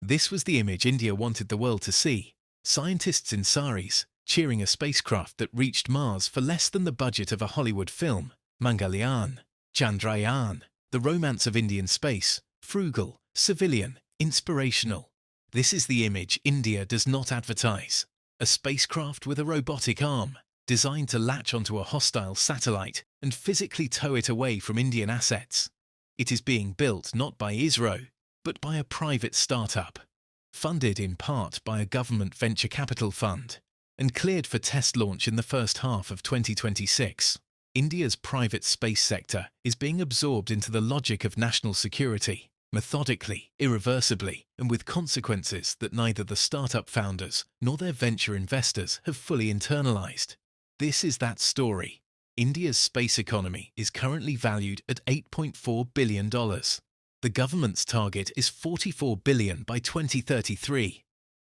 This was the image India wanted the world to see. Scientists in saris, cheering a spacecraft that reached Mars for less than the budget of a Hollywood film. Mangalyaan, Chandrayaan, the romance of Indian space, frugal, civilian, inspirational. This is the image India does not advertise. A spacecraft with a robotic arm, designed to latch onto a hostile satellite and physically tow it away from Indian assets. It is being built not by ISRO, but by a private startup, funded in part by a government venture capital fund, and cleared for test launch in the first half of 2026. India's private space sector is being absorbed into the logic of national security, methodically, irreversibly, and with consequences that neither the startup founders nor their venture investors have fully internalized. This is that story. India's space economy is currently valued at $8.4 billion. The government's target is $44 billion by 2033.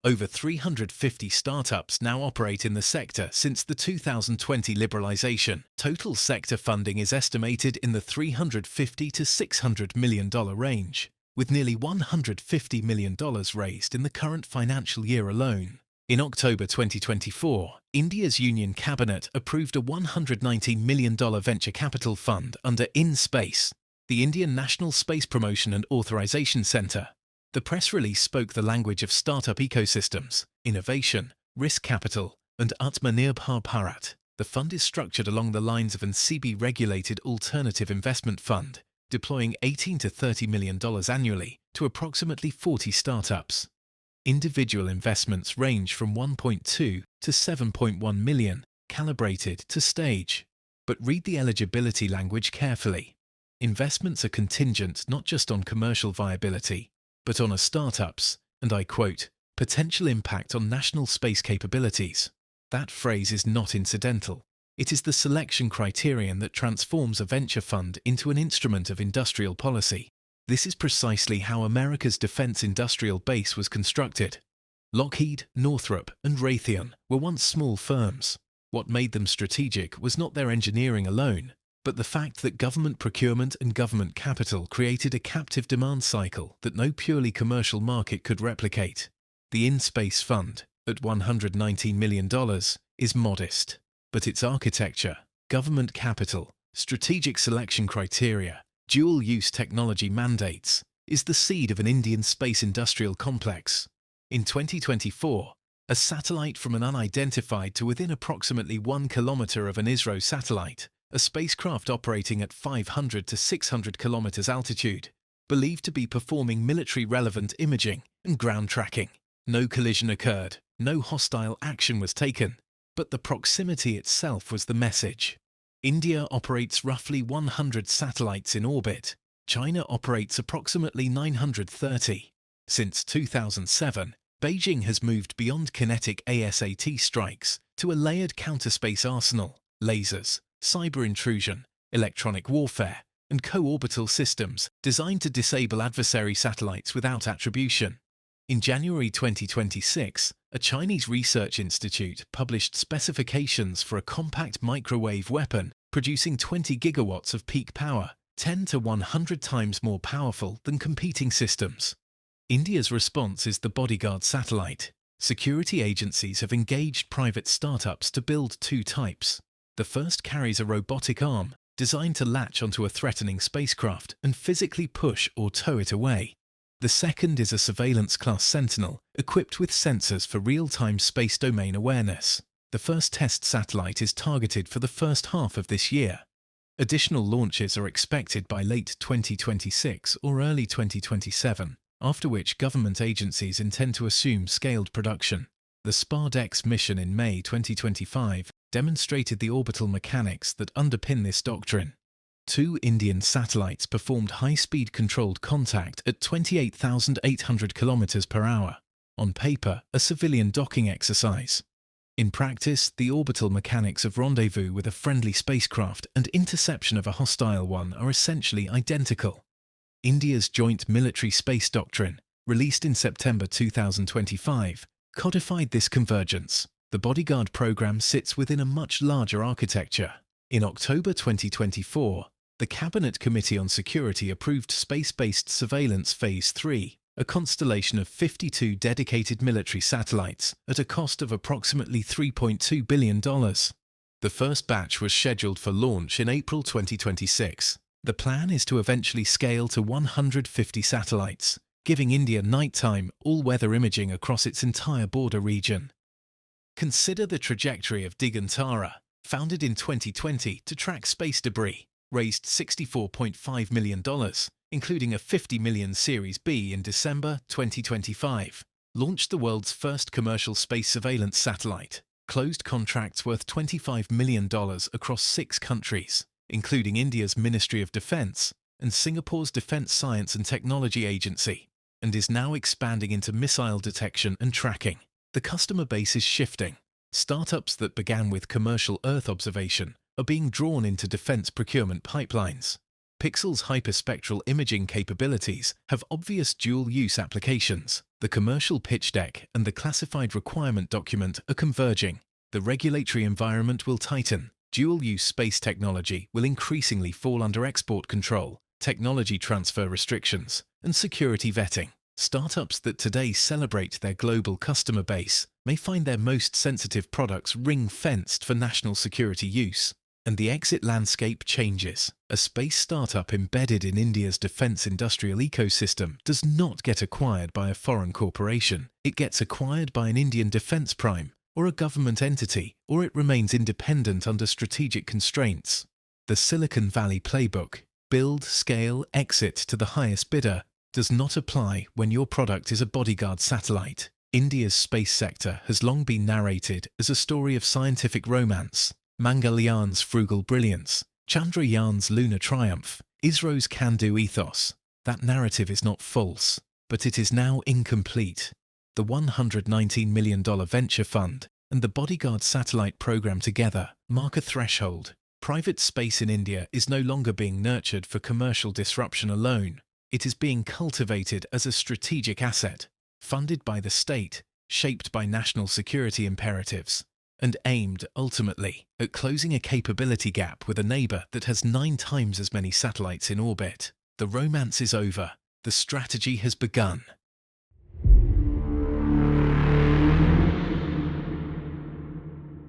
Over 350 startups now operate in the sector since the 2020 liberalization. Total sector funding is estimated in the $350 to $600 million range, with nearly $150 million raised in the current financial year alone. In October 2024, India's Union Cabinet approved a $119 million venture capital fund under InSpace, the Indian National Space Promotion and Authorization Centre. The press release spoke the language of startup ecosystems, innovation, risk capital, and Atmanirbhar Bharat. The fund is structured along the lines of an SEBI-regulated alternative investment fund, deploying $18 to $30 million annually to approximately 40 startups. Individual investments range from 1.2 to 7.1 million, calibrated to stage. But read the eligibility language carefully. Investments are contingent not just on commercial viability, but on a startup's, and I quote, potential impact on national space capabilities. That phrase is not incidental. It is the selection criterion that transforms a venture fund into an instrument of industrial policy. This is precisely how America's defense industrial base was constructed. Lockheed, Northrop, and Raytheon were once small firms. What made them strategic was not their engineering alone, but the fact that government procurement and government capital created a captive demand cycle that no purely commercial market could replicate. The InSpace Fund, at $119 million, is modest, but its architecture, government capital, strategic selection criteria, dual-use technology mandates, is the seed of an Indian space industrial complex. In 2024, a satellite from an unidentified to within approximately 1 kilometer of an ISRO satellite, a spacecraft operating at 500 to 600 kilometers altitude, believed to be performing military-relevant imaging and ground tracking. No collision occurred, no hostile action was taken, but the proximity itself was the message. India operates roughly 100 satellites in orbit. China operates approximately 930. Since 2007, Beijing has moved beyond kinetic ASAT strikes to a layered counterspace arsenal, lasers, cyber intrusion, electronic warfare, and co-orbital systems designed to disable adversary satellites without attribution. In January 2026, a Chinese research institute published specifications for a compact microwave weapon producing 20 gigawatts of peak power, 10 to 100 times more powerful than competing systems. India's response is the bodyguard satellite. Security agencies have engaged private startups to build two types. The first carries a robotic arm designed to latch onto a threatening spacecraft and physically push or tow it away. The second is a surveillance-class Sentinel, equipped with sensors for real-time space domain awareness. The first test satellite is targeted for the first half of this year. Additional launches are expected by late 2026 or early 2027, after which government agencies intend to assume scaled production. The SPARDEX mission in May 2025 demonstrated the orbital mechanics that underpin this doctrine. 2 Indian satellites performed high-speed controlled contact at 28,800 km per hour. On paper, a civilian docking exercise. In practice, the orbital mechanics of rendezvous with a friendly spacecraft and interception of a hostile one are essentially identical. India's Joint Military Space Doctrine, released in September 2025, codified this convergence. The bodyguard program sits within a much larger architecture. In October 2024, the Cabinet Committee on Security approved Space-Based Surveillance Phase 3, a constellation of 52 dedicated military satellites at a cost of approximately $3.2 billion. The first batch was scheduled for launch in April 2026. The plan is to eventually scale to 150 satellites, giving India nighttime, all-weather imaging across its entire border region. Consider the trajectory of Digantara, founded in 2020 to track space debris, raised $64.5 million, including a $50 million Series B in December 2025, launched the world's first commercial space surveillance satellite, closed contracts worth $25 million across 6 countries, including India's Ministry of Defence and Singapore's Defence Science and Technology Agency, and is now expanding into missile detection and tracking. The customer base is shifting. Startups that began with commercial Earth observation are being drawn into defence procurement pipelines. Pixel's hyperspectral imaging capabilities have obvious dual-use applications. The commercial pitch deck and the classified requirement document are converging. The regulatory environment will tighten. Dual-use space technology will increasingly fall under export control, technology transfer restrictions, and security vetting. Startups that today celebrate their global customer base may find their most sensitive products ring-fenced for national security use. And the exit landscape changes. A space startup embedded in India's defence industrial ecosystem does not get acquired by a foreign corporation. It gets acquired by an Indian defence prime or a government entity, or it remains independent under strategic constraints. The Silicon Valley playbook, build, scale, exit to the highest bidder, does not apply when your product is a bodyguard satellite. India's space sector has long been narrated as a story of scientific romance. Mangalyaaan's frugal brilliance, Chandrayaan's lunar triumph, ISRO's can-do ethos. That narrative is not false, but it is now incomplete. The $119 million venture fund and the Bodyguard satellite program together mark a threshold. Private space in India is no longer being nurtured for commercial disruption alone. It is being cultivated as a strategic asset, funded by the state, shaped by national security imperatives, and aimed, ultimately, at closing a capability gap with a neighbour that has 9 times as many satellites in orbit. The romance is over. The strategy has begun.